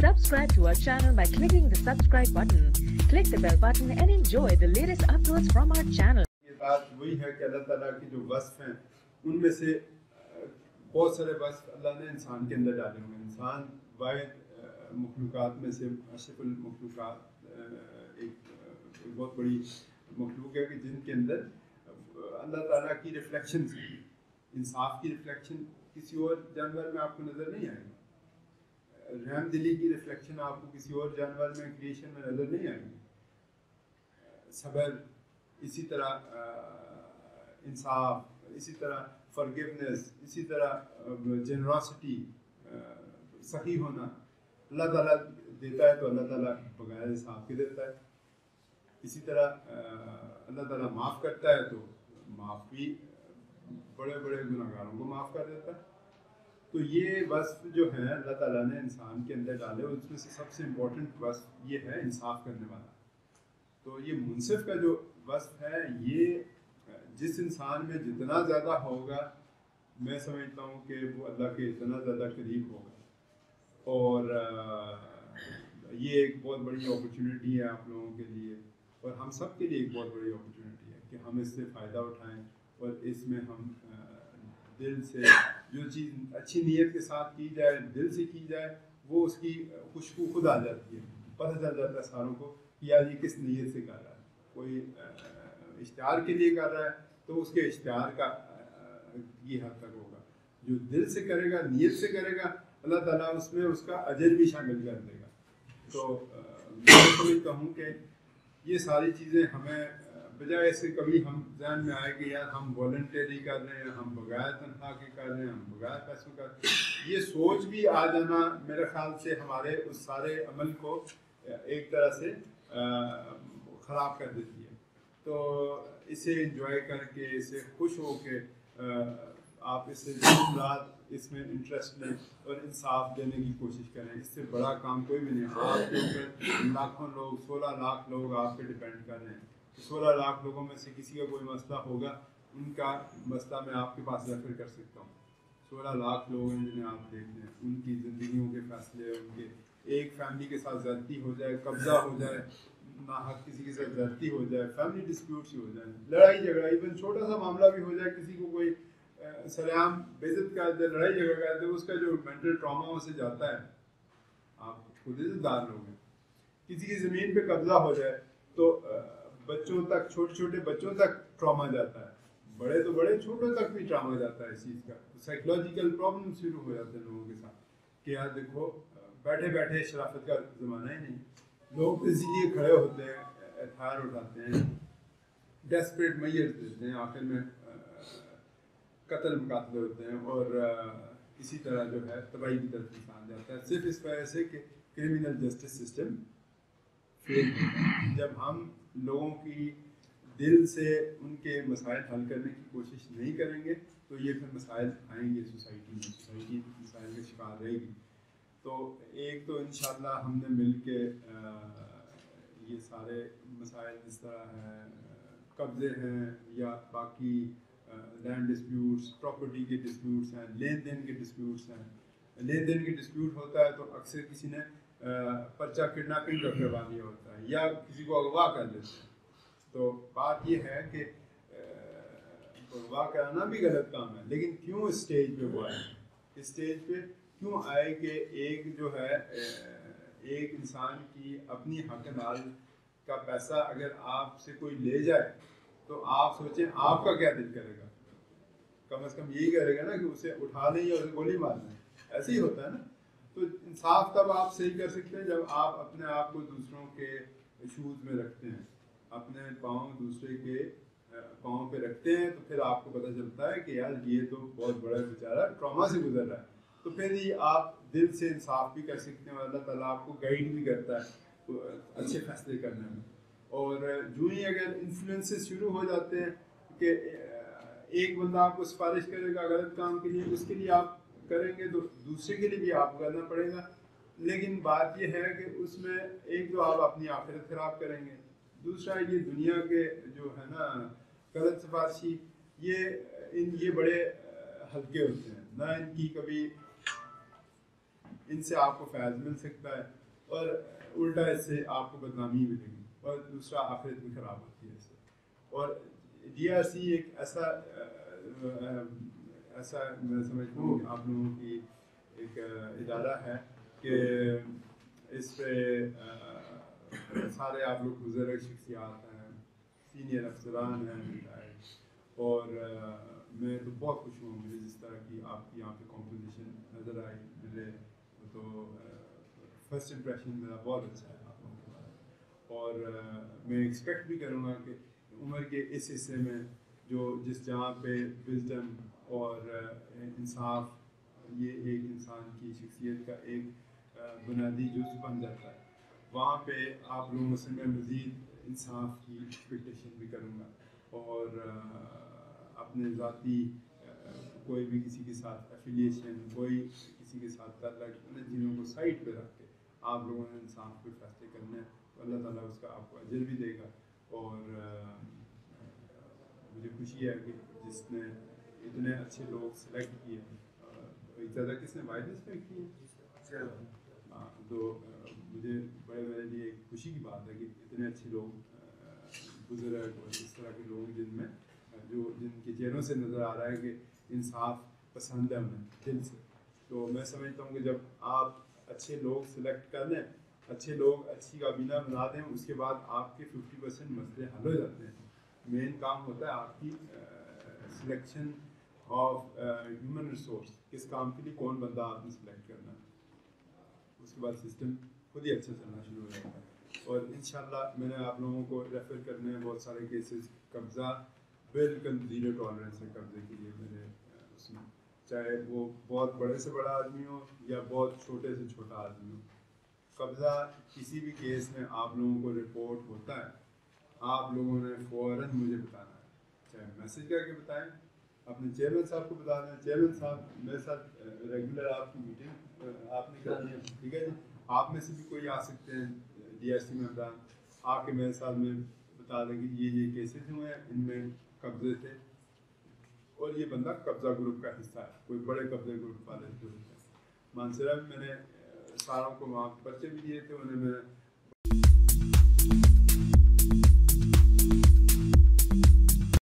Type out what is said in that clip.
Subscribe to our channel by clicking the subscribe button. Click the bell button and enjoy the latest uploads from our channel. یہ بات وہی ہے کہ اللہ تعالیٰ کی جو وصف ہیں ان میں سے بہت سارے وصف اللہ نے انسان کے اندر ڈالے ہوئے ہیں. انسان واحد مخلوقات میں سے اشرف المخلوقات ایک بہت بڑی مخلوق ہے کہ جن کے اندر اللہ تعالیٰ کی ریفلیکشن ہیں. انصاف کی ریفلیکشن کسی اور جانور میں آپ کو نظر نہیں آئے گی. رحم دلی کی ریفلیکشن آپ کو کسی اور جانور میں کریشن میں نظر نہیں آئے گی. صبر، اسی طرح انصاف، اسی طرح فرگیونیس، اسی طرح جنراسٹی، سخی ہونا اللہ تعالیٰ دیتا ہے تو اللہ تعالیٰ بغیر حساب کے دیتا ہے. اسی طرح اللہ تعالیٰ معاف کرتا ہے تو معاف بھی بڑے بڑے گناہ گاروں کو معاف کر دیتا ہے. تو یہ وصف جو ہے اللہ تعالیٰ نے انسان کے اندر ڈالے، اس میں سے سب سے امپورٹنٹ وصف یہ ہے انصاف کرنے والا. تو یہ منصف کا جو وصف ہے یہ جس انسان میں جتنا زیادہ ہوگا میں سمجھتا ہوں کہ وہ اللہ کے اتنا زیادہ قریب ہوگا. اور یہ ایک بہت بڑی اپرچونیٹی ہے آپ لوگوں کے لیے اور ہم سب کے لیے ایک بہت بڑی اپرچونیٹی ہے کہ ہم اس سے فائدہ اٹھائیں اور اس میں ہم دل سے جو چیز اچھی نیت کے ساتھ کی جائے، دل سے کی جائے، وہ اس کی خوشبو خود آ جاتی ہے. پتہ چل جاتا ہے ساروں کو کہ یار یہ کس نیت سے کر رہا ہے. کوئی اشتہار کے لیے کر رہا ہے تو اس کے اشتہار کا یہ حد تک ہوگا. جو دل سے کرے گا، نیت سے کرے گا، اللہ تعالیٰ اس میں اس کا اجر بھی شامل کر دے گا. تو میں سمجھتا ہوں کہ یہ ساری چیزیں ہمیں بجائے اس سے کبھی ہم ذہن میں آئے کہ یار ہم والنٹری کر رہے ہیں، ہم بغیر تنخواہ کے کر رہے ہیں، ہم بغیر پیسوں کا، یہ سوچ بھی آ جانا میرے خیال سے ہمارے اس سارے عمل کو ایک طرح سے خراب کر دیتی ہے. تو اسے انجوائے کر کے، اسے خوش ہو کے آپ اس سے دن رات اس میں انٹرسٹ لیں اور انصاف دینے کی کوشش کریں. اس سے بڑا کام کوئی بھی نہیں. آپ کے اوپر لاکھوں لوگ، 16 لاکھ لوگ آپ پہ ڈپینڈ کر رہے ہیں. 16 لاکھ لوگوں میں سے کسی کا کوئی مسئلہ ہوگا، ان کا مسئلہ میں آپ کے پاس ریفر کر سکتا ہوں. 16 لاکھ لوگ ہیں جنہیں آپ دیکھتے ہیں، ان کی زندگیوں کے فیصلے، ان کے ایک فیملی کے ساتھ زیادتی ہو جائے، قبضہ ہو جائے، ناحق کسی کے ساتھ زیادتی ہو جائے، فیملی ڈسپیوٹس ہو جائیں، لڑائی جھگڑا، ایون چھوٹا سا معاملہ بھی ہو جائے، کسی کو کوئی سرعام بے عزت کر دے، لڑائی جھگڑا کر دے، اس کا جو مینٹل ٹراما اسے جاتا ہے. آپ خود عزت دار لوگ ہیں. کسی کی زمین پہ قبضہ ہو جائے تو بچوں تک، چھوٹے چھوٹے بچوں تک ٹراما جاتا ہے. بڑے تو بڑے، چھوٹوں تک بھی ٹراما جاتا ہے اس چیز کا. سائیکولوجیکل پرابلم شروع ہو جاتے ہیں لوگوں کے ساتھ کہ یار دیکھو بیٹھے بیٹھے شرافت کا زمانہ ہی نہیں. لوگ اسی لیے کھڑے ہوتے ہیں، ہتھیار اٹھاتے ہیں، ڈیسپریٹ میئرز دیتے ہیں، آخر میں قتل مقاتلے ہوتے ہیں اور اسی طرح جو ہے تباہی کی طرف انسان جاتا ہے، صرف اس وجہ سے کہ کرمنل جسٹس سسٹم فیل ہوتا ہے. جب ہم لوگوں کی دل سے ان کے مسائل حل کرنے کی کوشش نہیں کریں گے تو یہ پھر مسائل آئیں گے سوسائٹی میں، سوسائٹی مسائل کا شکار رہے گی. تو ایک تو انشاءاللہ ہم نے مل کے یہ سارے مسائل جس طرح ہیں قبضے ہیں یا باقی لینڈ ڈسپیوٹس، پراپرٹی کے ڈسپیوٹس ہیں، لین دین کے ڈسپیوٹس ہیں. لین دین کے ڈسپیوٹ ہوتا ہے تو اکثر کسی نے پرچہ کڈنیپنگ کا کروا لیا ہوتا ہے یا کسی کو اغوا کر لیتے ہیں. تو بات یہ ہے کہ اغوا کرانا بھی غلط کام ہے، لیکن کیوں اس اسٹیج پہ وہ آئے؟ اس اسٹیج پہ کیوں آئے کہ ایک جو ہے ایک انسان کی اپنی حق حلال کا پیسہ اگر آپ سے کوئی لے جائے تو آپ سوچیں آپ کا کیا دل کرے گا؟ کم از کم یہی کرے گا نا کہ اسے اٹھا لیں یا اسے گولی مار لیں. ایسے ہی ہوتا ہے نا. تو انصاف تب آپ صحیح کر سکتے ہیں جب آپ اپنے آپ کو دوسروں کے شوز میں رکھتے ہیں، اپنے پاؤں دوسرے کے پاؤں پہ رکھتے ہیں، تو پھر آپ کو پتہ چلتا ہے کہ یار یہ تو بہت بڑا بیچارہ ٹراما سے گزر رہا ہے. تو پھر ہی آپ دل سے انصاف بھی کر سکتے ہیں اور اللہ تعالیٰ آپ کو گائیڈ بھی کرتا ہے اچھے فیصلے کرنے میں. اور جو ہی اگر انفلوئنسز شروع ہو جاتے ہیں کہ ایک بندہ آپ کو سفارش کرے گا غلط کام کے لیے، اس کے لیے آپ کریں گے تو دوسرے کے لیے بھی آپ کو کرنا پڑے گا. لیکن بات یہ ہے کہ اس میں ایک تو آپ اپنی آخرت خراب کریں گے، دوسرا یہ دنیا کے جو ہے نا غلط سفارشی، یہ بڑے ہلکے ہوتے ہیں، نہ ان کی کبھی ان سے آپ کو فیض مل سکتا ہے اور الٹا اس سے آپ کو بدنامی ملے گی اور دوسرا آخرت بھی خراب ہوتی ہے اس سے. اور ڈی آر سی ایک ایسا میں سمجھتا ہوں آپ لوگوں کی ایک ادارہ ہے کہ اس پہ سارے آپ لوگ بزرگ شخصیات ہیں, سینئر افسران ہیں, اور میں تو بہت خوش ہوں مجھے جس طرح کی آپ کی یہاں پہ کمپوزیشن نظر آئی مجھے, تو فرسٹ امپریشن میرا بہت اچھا ہے آپ لوگوں کے بارے میں. اور میں ایکسپیکٹ بھی کروں گا کہ عمر کے اس حصے میں جس جہاں پہ وزڈم اور انصاف یہ ایک انسان کی شخصیت کا ایک بنیادی جز بن جاتا ہے, وہاں پہ آپ لوگوں سے میں مزید انصاف کی ایکسپیکٹیشن بھی کروں گا. اور اپنے ذاتی کوئی بھی کسی کے ساتھ ایفیلیشن, کوئی کسی کے ساتھ تعلق, ان چیزوں کو سائڈ پہ رکھ کے آپ لوگوں نے انصاف کے فیصلے کرنے ہیں, تو اللہ تعالیٰ اس کا آپ کو اجر بھی دے گا. اور مجھے خوشی ہے کہ جس نے اتنے اچھے لوگ سلیکٹ کیے, زیادہ کس نے واحد سلیکٹ کیے, ہاں, تو مجھے میرے لیے ایک خوشی کی بات ہے کہ اتنے اچھے لوگ بزرگ اور اس طرح کے لوگ جن کے چہروں سے نظر آ رہا ہے کہ انصاف پسند ہے انہیں دل سے. تو میں سمجھتا ہوں کہ جب آپ اچھے لوگ سلیکٹ کر لیں, اچھے لوگ اچھی کابینہ بنا دیں, اس کے بعد آپ کے 50% مسئلے حل ہو جاتے ہیں. مین کام ہوتا ہے آپ کی سلیکشن آف ہیومن ریسورس, کس کام کے لیے کون بندہ آپ نے سلیکٹ کرنا ہے, اس کے بعد سسٹم خود ہی اچھا چلنا شروع ہو جاتا ہے. اور انشاءاللہ میں نے آپ لوگوں کو ریفر کرنے ہیں بہت سارے کیسز, قبضہ بالکل زیرو ٹالرنس ہے قبضے کے لیے میرے اس میں, چاہے وہ بہت بڑے سے بڑا آدمی ہو یا بہت چھوٹے سے چھوٹا آدمی ہو. قبضہ کسی بھی کیس میں آپ لوگوں کو رپورٹ ہوتا ہے, آپ لوگوں نے فوراً مجھے بتانا ہے, چاہے میسیج کر کے بتائیں, اپنے چیئرمین صاحب کو بتا دیں, چیئرمین صاحب میرے ساتھ ریگولر آپ کی میٹنگ آپ نے کرنی ہے, ٹھیک ہے جی, آپ میں سے بھی کوئی آ سکتے ہیں ڈی ایس سی ممبران, آ کے میرے ساتھ میں بتا دیں کہ یہ کیسز ہوئے ہیں, ان میں قبضے تھے, اور یہ بندہ قبضہ گروپ کا حصہ ہے, کوئی بڑے قبضے گروپ والے جو ہے. مانسرا میں نے ساروں کو وہاں پرچے بھی دیے تھے, انہیں میں